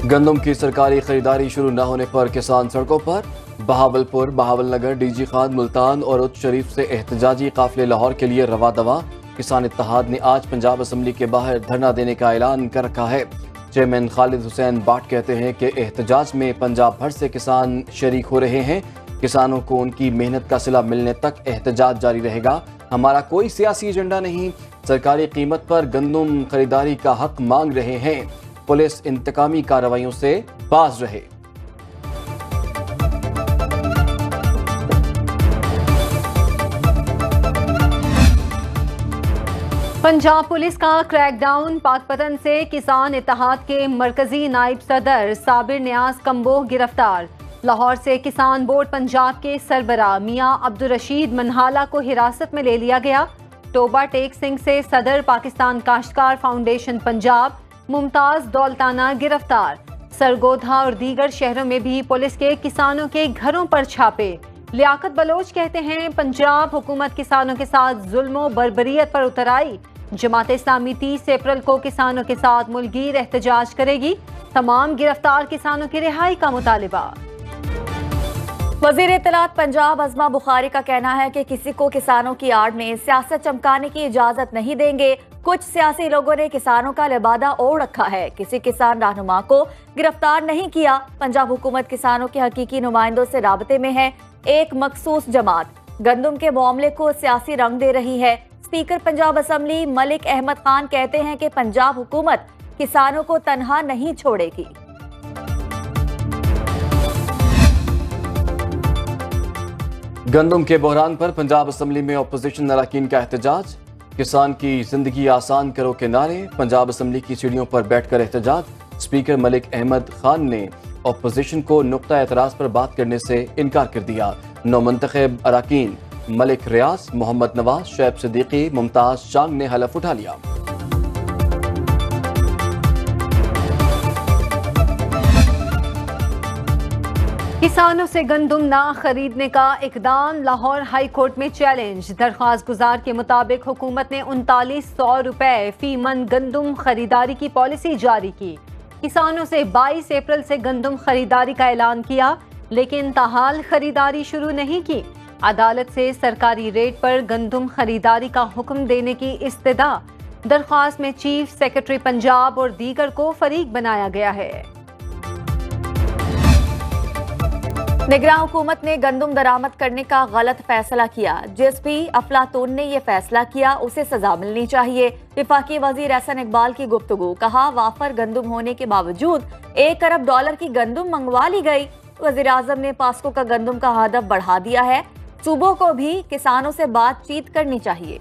गंदम की सरकारी खरीदारी शुरू न होने पर किसान सड़कों पर। बहावलपुर, बहावलनगर, डीजी खान, मुल्तान और उच्च शरीफ से एहतजाजी काफिले लाहौर के लिए रवा दवा। किसान इत्तेहाद ने आज पंजाब असम्बली के बाहर धरना देने का ऐलान कर रखा है। चेयरमैन खालिद हुसैन बाट कहते हैं कि एहतजाज में पंजाब भर से किसान शरीक हो रहे हैं। किसानों को उनकी मेहनत का सिला मिलने तक एहतजाज जारी रहेगा। हमारा कोई सियासी एजेंडा नहीं, सरकारी कीमत पर गंदम खरीदारी का हक मांग रहे हैं। पुलिस इंतकामी कार्रवाइयों से बाज रहे। पंजाब पुलिस का क्रैकडाउन। पाकपतन से किसान इत्तेहाद के मरकजी नायब सदर साबिर नियाज कम्बोह गिरफ्तार। लाहौर से किसान बोर्ड पंजाब के सरबरा मियां अब्दुल रशीद मनहाला को हिरासत में ले लिया गया। टोबा टेक सिंह से सदर पाकिस्तान काश्तकार फाउंडेशन पंजाब मुमताज दौलताना गिरफ्तार। सरगोधा और दीगर शहरों में भी पुलिस के किसानों के घरों पर छापे। लियाकत बलोच कहते हैं पंजाब हुकूमत किसानों के साथ जुल्म और बर्बरियत पर उतर आई। जमात इस्लामी 30 अप्रैल को किसानों के साथ मुल्कीर एहतजाज करेगी। तमाम गिरफ्तार किसानों की रिहाई का मुतालिबा। वजीर इत्तलात पंजाब अज़मा बुखारी का कहना है कि किसी को किसानों की आड़ में सियासत चमकाने की इजाजत नहीं देंगे। कुछ सियासी लोगों ने किसानों का लिबादा ओढ़ रखा है, किसी किसान रहनुमा को गिरफ्तार नहीं किया। पंजाब हुकूमत किसानों के हकीकी नुमाइंदों से राबते में है। एक मखसूस जमात गंदम के मामले को सियासी रंग दे रही है। स्पीकर पंजाब असम्बली मलिक अहमद खान कहते हैं कि पंजाब हुकूमत किसानों को तनहा नहीं छोड़ेगी। गंदम के बहरान पर पंजाब असम्बली में अपोजिशन अरकान का एहतजाज। किसान की जिंदगी आसान करो के नारे। पंजाब असम्बली की सीढ़ियों पर बैठकर एहतजाज। स्पीकर मलिक अहमद खान ने अपोजिशन को नुक्ता एतराज पर बात करने से इनकार कर दिया। नौमंतखब अरकान मलिक रियाज, मोहम्मद नवाज, शैब सिद्दीकी, मुमताज शांग ने हलफ उठा लिया। किसानों से गंदम ना खरीदने का इकदाम। लाहौर हाई कोर्ट में चैलेंज। दरख्वास्त गुजार के मुताबिक हुकूमत ने 3900 रुपए फी मन गंदम खरीदारी की पॉलिसी जारी की। किसानों से 22 अप्रैल से गंदम खरीदारी का ऐलान किया, लेकिन ताहाल खरीदारी शुरू नहीं की। अदालत से सरकारी रेट पर गंदम खरीदारी का हुक्म देने की इस्तदा। दरख्वास्त में चीफ सेक्रेटरी पंजाब और दीगर को फरीक बनाया गया है। निगरान हुकूमत ने गंदम दरामद करने का गलत फैसला किया। जीएसपी अफलातून ने यह फैसला किया, उसे सजा मिलनी चाहिए। विफाकी वजीर एहसन इकबाल की गुफ्तगू। कहा वाफर गंदम होने के बावजूद $1 अरब की गंदम मंगवा ली गई। वजीर आजम ने पास्को का गंदम का हदफ बढ़ा दिया है। सूबों को भी किसानों से बातचीत करनी चाहिए।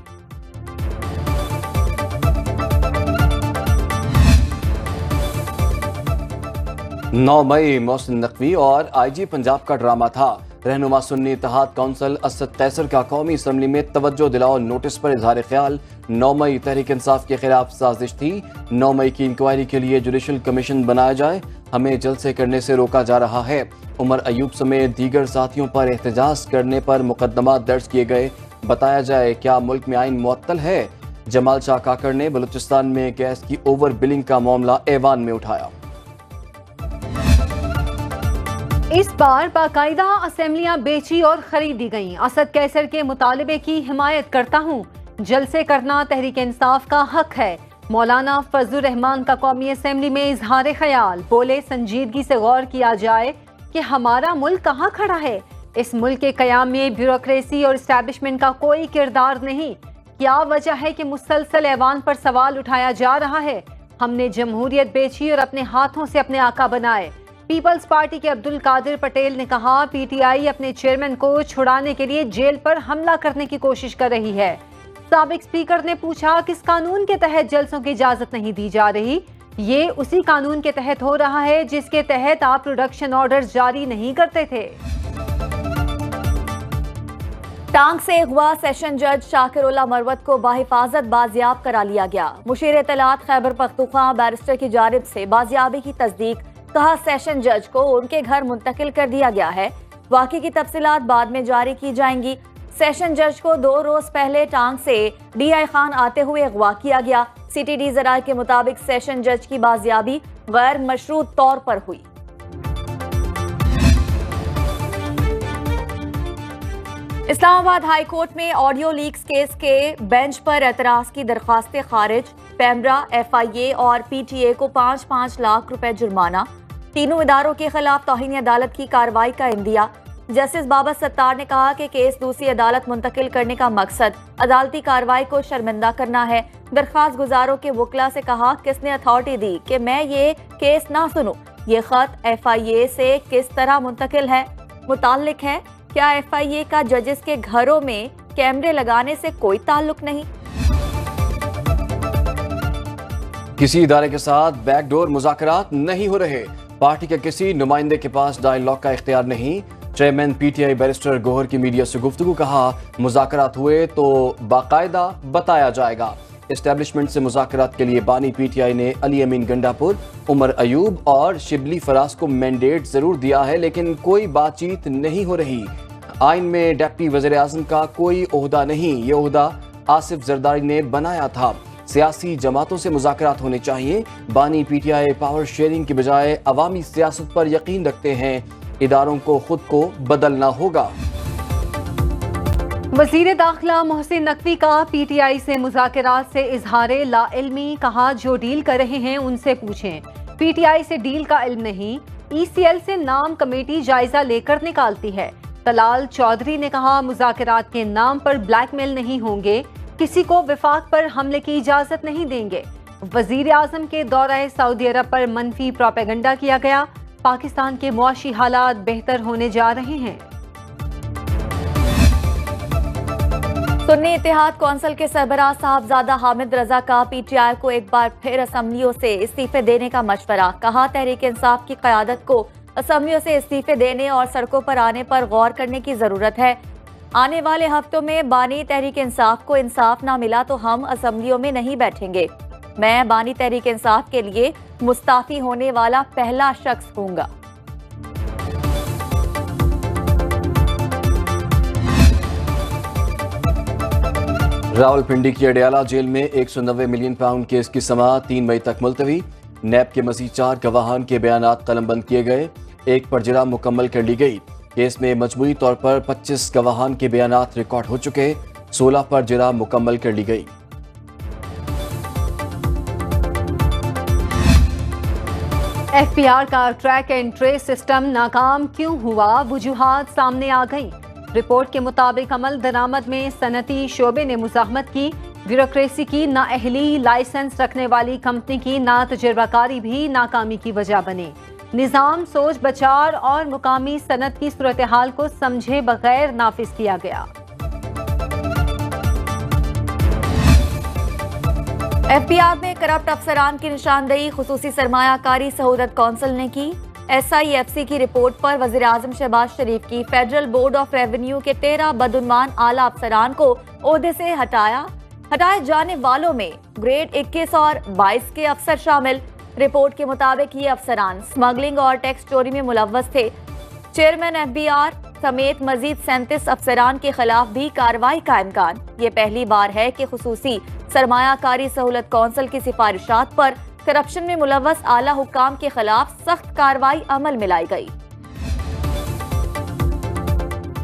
9 मई मोहसिन नकवी और IG पंजाब का ड्रामा था। रहनुमा सुन्नी इत्तेहाद काउंसिल असद कैसर का कौमी असम्बली में तवज्जो दिलाओ नोटिस पर इजहार ख्याल। 9 मई तहरीक इंसाफ के खिलाफ साजिश थी। 9 मई की इंक्वायरी के लिए जुडिशल कमीशन बनाया जाए, हमें जलसे करने से रोका जा रहा है। उमर अयूब समेत दीगर साथियों पर एहतजाज करने पर मुकदमा दर्ज किए गए। बताया जाए क्या मुल्क में आइन मुअत्तल है। जमाल शाह काकड़ ने बलूचिस्तान में गैस की ओवर बिलिंग का मामला ऐवान में उठाया। इस बार बाकायदा असेंबलियां बेची और खरीदी गईं। असद कैसर के मुतालबे की हिमायत करता हूँ। जलसे करना तहरीक इंसाफ का हक है। मौलाना फजलुर रहमान का कौमी असेंबली में इजहार ख्याल। बोले संजीदगी से गौर किया जाए कि हमारा मुल्क कहाँ खड़ा है। इस मुल्क के कयाम में ब्यूरोक्रेसी और इस्टेब्लिशमेंट का कोई किरदार नहीं। क्या वजह है कि मुसलसल ऐवान पर सवाल उठाया जा रहा है। हमने जमहूरियत बेची और अपने हाथों से अपने आका बनाए। पीपल्स पार्टी के अब्दुल कादिर पटेल ने कहा PTI अपने चेयरमैन को छुड़ाने के लिए जेल पर हमला करने की कोशिश कर रही है। साबिक स्पीकर ने पूछा किस कानून के तहत जलसों की इजाजत नहीं दी जा रही। ये उसी कानून के तहत हो रहा है जिसके तहत आप प्रोडक्शन ऑर्डर जारी नहीं करते थे। टांग से अगवा सेशन जज शाकिरुल्लाह मरवत को बाहिफाजत बाजियाब करा लिया गया। मुशीर इत्तलात खैबर पख्तूनख्वा बैरिस्टर की जानिब से बाजियाबी की तस्दीक। कहा सेशन जज को उनके घर मुंतकिल कर दिया गया है। वाकई की तफसीलात बाद में जारी की जाएंगी। सेशन जज को 2 रोज पहले टांग से DI खान आते हुए अगवा किया गया। CTD जराये के मुताबिक सेशन जज की बाजियाबी गैर मशरूत तौर पर हुई। इस्लामाबाद हाई कोर्ट में ऑडियो लीक्स केस के बेंच पर एतराज की दरखास्तें खारिज। पैमरा, FIA और PTA को 5-5 लाख रुपए जुर्माना। तीनों इदारों के खिलाफ तौहीन अदालत की कार्रवाई का इंदिया। जस्टिस बाबा सत्तार ने कहा कि केस दूसरी अदालत मुंतकिल करने का मकसद अदालती कार्रवाई को शर्मिंदा करना है। दरखास्त गुजारों के वकला से कहा, किसने अथॉरिटी दी कि मैं ये केस ना सुनूं? ये खत FIA से किस तरह मुंतकिल है, मुताल्लिक है? क्या FIA का जजेस के घरों में कैमरे लगाने से कोई ताल्लुक नहीं? किसी इदारे के साथ बैकडोर मुज़ाकरात नहीं हो रहे। पार्टी के किसी नुमाइंदे के पास डायलॉग का इख्तियार नहीं। चेयरमैन PTI बैरिस्टर गौहर की मीडिया से गुफ्तगू, कहा मुज़ाकरात हुए तो बाकायदा बताया जाएगा। एस्टेब्लिशमेंट से मुज़ाकरात के लिए बानी PTI ने अली अमीन गंडापुर, उमर अयूब और शिबली फराज को मैंडेट जरूर दिया है, लेकिन कोई बातचीत नहीं हो रही। आइन में डिप्टी वज़ीर आज़म का कोई ओहदा नहीं, ये ओहदा आसिफ जरदारी ने बनाया था। सियासी जमातों से मुज़ाकरात होने चाहिए। बानी PTI पावर शेयरिंग की बजाय अवामी सियासत पर यकीन रखते हैं। इदारों को खुद को बदलना होगा। वज़ीर दाखिला मोहसिन नकवी का PTI से मुज़ाकरात से इजहारे लाइल्मी, कहा जो डील कर रहे हैं उनसे पूछें। PTI से डील का इल्म नहीं, ECL से नाम कमेटी जायजा लेकर निकालती है। तलाल चौधरी ने कहा मुज़ाकरात के नाम पर ब्लैकमेल नहीं होंगे, किसी को विफाक पर हमले की इजाजत नहीं देंगे। वज़ीर आज़म के दौरे सऊदी अरब पर मनफी प्रोपेगेंडा किया गया। पाकिस्तान के मुआशी हालात बेहतर होने जा रहे हैं। सुन्नी इत्तेहाद कौंसिल के सरबराह साहबजादा हामिद रजा का PTI को एक बार फिर असम्बलियों से इस्तीफे देने का मशवरा। कहा तहरीक इंसाफ की क़यादत को असम्बलियों से इस्तीफे देने और सड़कों पर आने पर गौर करने की जरूरत है। आने वाले हफ्तों में बानी तहरीक इंसाफ को इंसाफ ना मिला तो हम असम्बलियों में नहीं बैठेंगे। मैं बानी तहरीक इंसाफ के लिए मुस्ताफी होने वाला पहला शख्स हूंगा। रावलपिंडी की अडयाला जेल में 190 मिलियन पाउंड केस की समाअत 3 मई तक मुलतवी। नैब के मजीद 4 गवाहान के बयानात कलमबंद किए गए। एक परजरा मुकम्मल कर ली गई। केस में मजमूई तौर पर 25 गवाहान के बयानात रिकॉर्ड हो चुके। 16 परजरा मुकम्मल कर ली गई। FPR का ट्रैक एंड ट्रेस सिस्टम नाकाम क्यों हुआ, वजूहात सामने आ गई। रिपोर्ट के मुताबिक अमल दरामद में सनती शोबे ने मुज़ाहमत की। ब्यूरोक्रेसी की नाअहली, लाइसेंस रखने वाली कंपनी की ना तजुर्बाकारी भी नाकामी की वजह बने। निज़ाम सोच बचार और मुकामी सनत की सूरत हाल को समझे बगैर नाफिज किया गया। FPR में करप्ट अफसरान की निशानदेही खुसूसी सरमायाकारी सहूलत कौंसिल ने की। SIFC की रिपोर्ट पर वज़ीर आज़म शहबाज शरीफ की फेडरल बोर्ड ऑफ रेवेन्यू के 13 बदउनवान आला अफसरान को ओहदे से हटाए जाने वालों में ग्रेड 21 और 22 के अफसर शामिल। रिपोर्ट के मुताबिक ये अफसरान स्मगलिंग और टैक्स चोरी में मुलव्वस थे। चेयरमैन FBR समेत मजीद 37 अफसरान के खिलाफ भी कार्रवाई का इम्कान। ये पहली बार है कि खुसूसी सरमायाकारी सहूलत कौंसिल की सिफारिशात पर करप्शन में मुलव्वस आला हुक्काम के खिलाफ सख्त कार्रवाई अमल में लाई गई।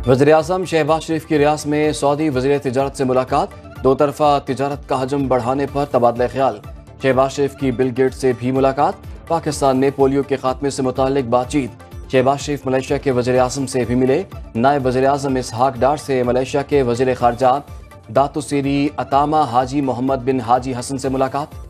वज़ीर आज़म शहबाज शरीफ की रियासत में सऊदी वज़ीर तिजारत से मुलाकात। दो तरफा तिजारत का हजम बढ़ाने पर तबादला ख्याल। शहबाज शरीफ की बिल गेट्स से भी मुलाकात। पाकिस्तान में पोलियो के खात्मे से मुताल्लिक बातचीत। शहबाज शरीफ मलेशिया के वज़ीर आज़म से भी मिले। नायब वज़ीर आज़म इसहाक डार से मलेशिया के वज़ीर ख़ारजा दातुसीरी अतामा हाजी मोहम्मद बिन हाजी हसन से मुलाकात।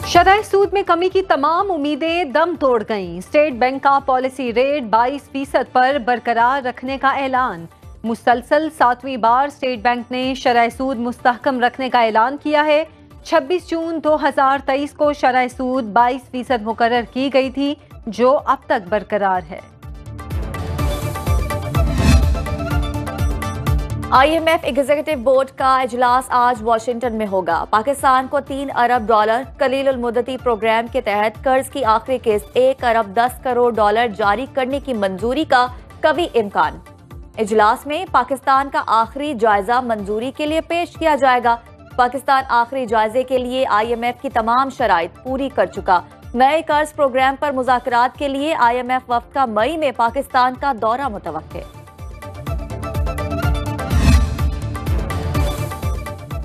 शरह सूद में कमी की तमाम उम्मीदें दम तोड़ गईं। स्टेट बैंक का पॉलिसी रेट 22% पर बरकरार रखने का ऐलान। मुसलसल 7वीं बार स्टेट बैंक ने शरह सूद मुस्तहकम रखने का ऐलान किया है। 26 जून 2023 को शरह सूद 22% मुकर्रर की गई थी, जो अब तक बरकरार है। IMF एग्जीक्यूटिव बोर्ड का इजलास आज वाशिंगटन में होगा। पाकिस्तान को $3 अरब कलील मुद्दती प्रोग्राम के तहत कर्ज की आखिरी किस्त $1 अरब 10 करोड़ जारी करने की मंजूरी का कवी इम्कान। इजलास में पाकिस्तान का आखिरी जायजा मंजूरी के लिए पेश किया जाएगा। पाकिस्तान आखिरी जायजे के लिए IMF की तमाम शराइत पूरी कर चुका। नए कर्ज प्रोग्राम पर मुज़ाकरात के लिए IMF वफ्द का मई में पाकिस्तान का दौरा मुतवक्के।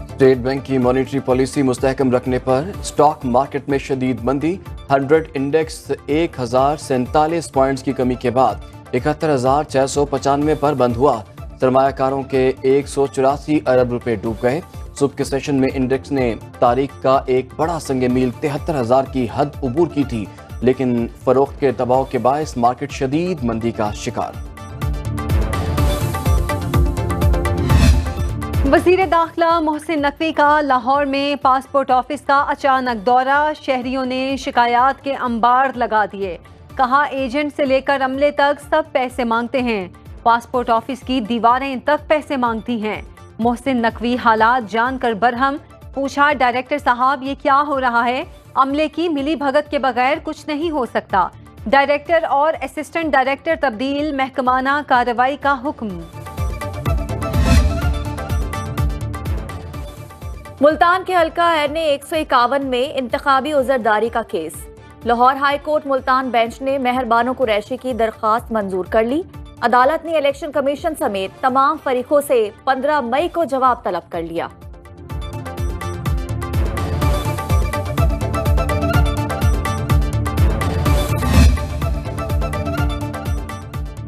स्टेट बैंक की मॉनेटरी पॉलिसी मुस्तहकम रखने पर स्टॉक मार्केट में शदीद मंदी। 100 इंडेक्स 1047 पॉइंट्स की कमी के बाद 71,695 पर बंद हुआ। सरमायाकारों के 184 अरब रुपए डूब गए। सुबह के सेशन में इंडेक्स ने तारीख का एक बड़ा संग मील 73,000 की हद उबूर की थी, लेकिन फरोख्त के दबाव के बायस मार्केट शदीद मंदी का शिकार। वज़ीर दाखिला मोहसिन नकवी का लाहौर में पासपोर्ट ऑफिस का अचानक दौरा। शहरियों ने शिकायत के अंबार लगा दिए। कहा एजेंट से लेकर अमले तक सब पैसे मांगते हैं। पासपोर्ट ऑफिस की दीवारें तक पैसे मांगती हैं। मोहसिन नकवी हालात जानकर बरहम। पूछा डायरेक्टर साहब ये क्या हो रहा है? अमले की मिली भगत के बगैर कुछ नहीं हो सकता। डायरेक्टर और असिस्टेंट डायरेक्टर तब्दील, महकमाना कार्रवाई का हुक्म। मुल्तान के हल्का NA 151 में इंतखाबी उजरदारी का case. Lahore high court Multan bench ने मेहरबानो कुरैशी की दरख्वास्त मंजूर कर ली। अदालत ने इलेक्शन कमीशन समेत तमाम फरीकों से 15 मई को जवाब तलब कर लिया।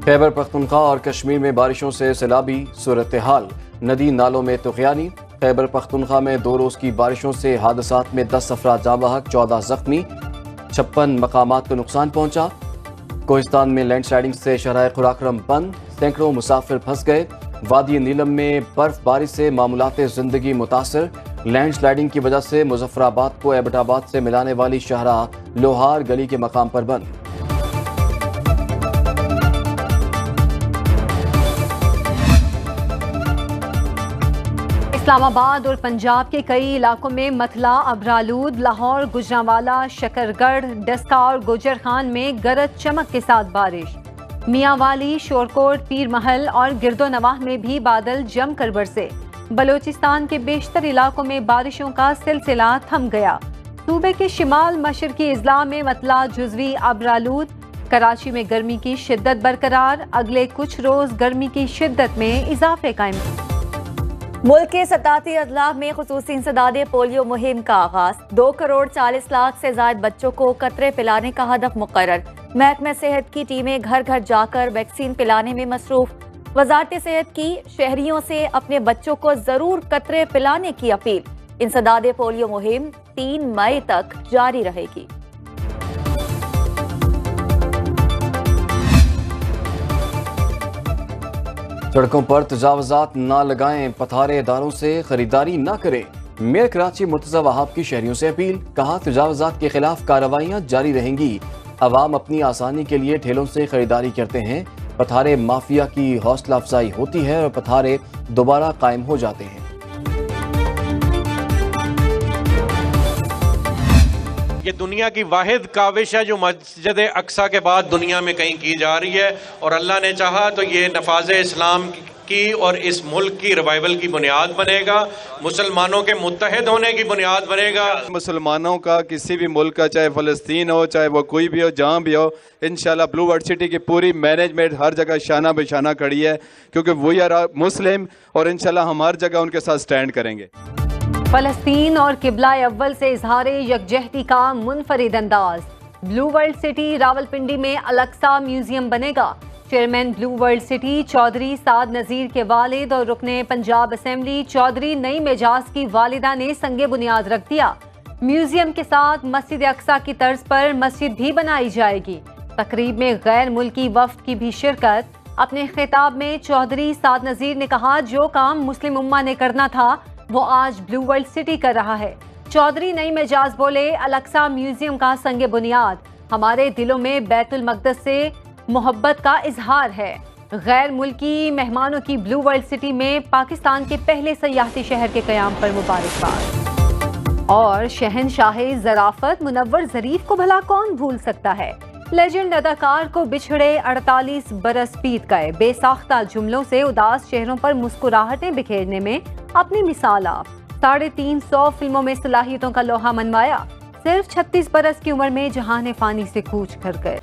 खैबर पख्तूनख्वा और कश्मीर में बारिशों से सैलाबी सूरत हाल। नदी नालों में तुग़यानी। खैबर पख्तूनख्वा में 2 रोज़ की बारिशों से हादसात में 10 अफराद जाँ बहक, 14 जख्मी, 56 मकामात को नुकसान पहुंचा। कोहिस्तान में लैंडस्लाइडिंग से शराह खुराक्रम बंद, सैकड़ों मुसाफिर फंस गए। वादी नीलम में बर्फबारी से मामूलात जिंदगी मुतासर। लैंडस्लाइडिंग की वजह से मुजफ्फराबाद को एबटाबाद से मिलाने वाली शाहराह लोहार गली के मकाम पर बंद। इस्लामाबाद और पंजाब के कई इलाकों में मतला अबरालूद। लाहौर, गुजरांवाला, शकरगढ़, डस्का और गुजर खान में गरज चमक के साथ बारिश। मियांवाली, शोरकोट, पीर महल और गिरदो नवाह में भी बादल जमकर बरसे। बलोचिस्तान के बेशतर इलाकों में बारिशों का सिलसिला थम गया। सूबे के शिमाल मशरकी अजला में मतला जुजवी अबरालूद। कराची में गर्मी की शिद्दत बरकरार। अगले कुछ रोज गर्मी की शिद्दत में इजाफे कायम। मुल्क के 87 अजला में खुसूसी इंसदादे पोलियो मुहिम का आगाज। 2 करोड़ 40 लाख से ज्यादा बच्चों को कतरे पिलाने का हदफ मुकर्रर। महकमा सेहत की टीमें घर घर जाकर वैक्सीन पिलाने में मसरूफ। वजारत सेहत की शहरियों से अपने बच्चों को जरूर कतरे पिलाने की अपील। इंसदादे पोलियो मुहिम 3 मई तक जारी रहेगी। सड़कों पर तजावजात ना लगाएं, पथारे इदारों से खरीदारी ना करें। मेयर कराची मुर्तज़ा वहाब की शहरियों से अपील। कहा तजावजात के खिलाफ कार्रवाइयाँ जारी रहेंगी। अवाम अपनी आसानी के लिए ठेलों से खरीदारी करते हैं। पथारे माफिया की हौसला अफजाई होती है और पथारे दोबारा कायम हो जाते हैं। ये दुनिया की वाहिद काविश है जो मस्जिद अक्सा के बाद दुनिया में कहीं की जा रही है, और अल्लाह ने चाहा तो ये नफाज इस्लाम की और इस मुल्क की रिवाइवल की बुनियाद बनेगा, मुसलमानों के मुत्तहिद होने की बुनियाद बनेगा। मुसलमानों का किसी भी मुल्क का, चाहे फ़लस्तीन हो, चाहे वो कोई भी हो, जहाँ भी हो, इंशाल्लाह ब्लू वर्ल्ड सिटी की पूरी मैनेजमेंट हर जगह शाना बेशाना खड़ी है, क्योंकि वी आर मुस्लिम और इंशाल्लाह हम हर जगह उनके साथ स्टैंड करेंगे। फलस्तीन और किबला अव्वल से इजहार यकजहती का मुनफरिद अंदाज। ब्लू वर्ल्ड सिटी रावलपिंडी में अलक्सा म्यूजियम बनेगा। Chairman blue world city Chaudhry Saad Nazir के वालिद और रुकने पंजाब असेंबली चौधरी नई मेजाज की वालिदा ने संगे बुनियाद रख दिया। म्यूजियम के साथ मस्जिद अक्सा की तर्ज पर मस्जिद भी बनाई जाएगी। तकरीब में गैर मुल्की वफ्द की भी शिरकत। अपने खिताब में चौधरी साद नज़ीर ने कहा, जो काम मुस्लिम उम्मा ने करना था वो आज ब्लू वर्ल्ड सिटी कर रहा है। चौधरी नई मेजाज बोले, अलक्सा म्यूजियम का संगे बुनियाद हमारे दिलों में बैतुल मक़दस से मोहब्बत का इजहार है। गैर मुल्की मेहमानों की ब्लू वर्ल्ड सिटी में पाकिस्तान के पहले सयाहती शहर के क़याम पर मुबारकबाद। और शहनशाह ज़राफ़त मुनव्वर ज़रीफ को भला कौन भूल सकता है। लेजेंड अदाकार को बिछड़े 48 बरस बीत गए। बेसाख्ता जुमलों से उदास चेहरों पर मुस्कुराहटें बिखेरने में अपनी मिसाल आप। 350 फिल्मों में सलाहियतों का लोहा मनवाया। सिर्फ 36 बरस की उम्र में जहान फानी से कूच कर गए।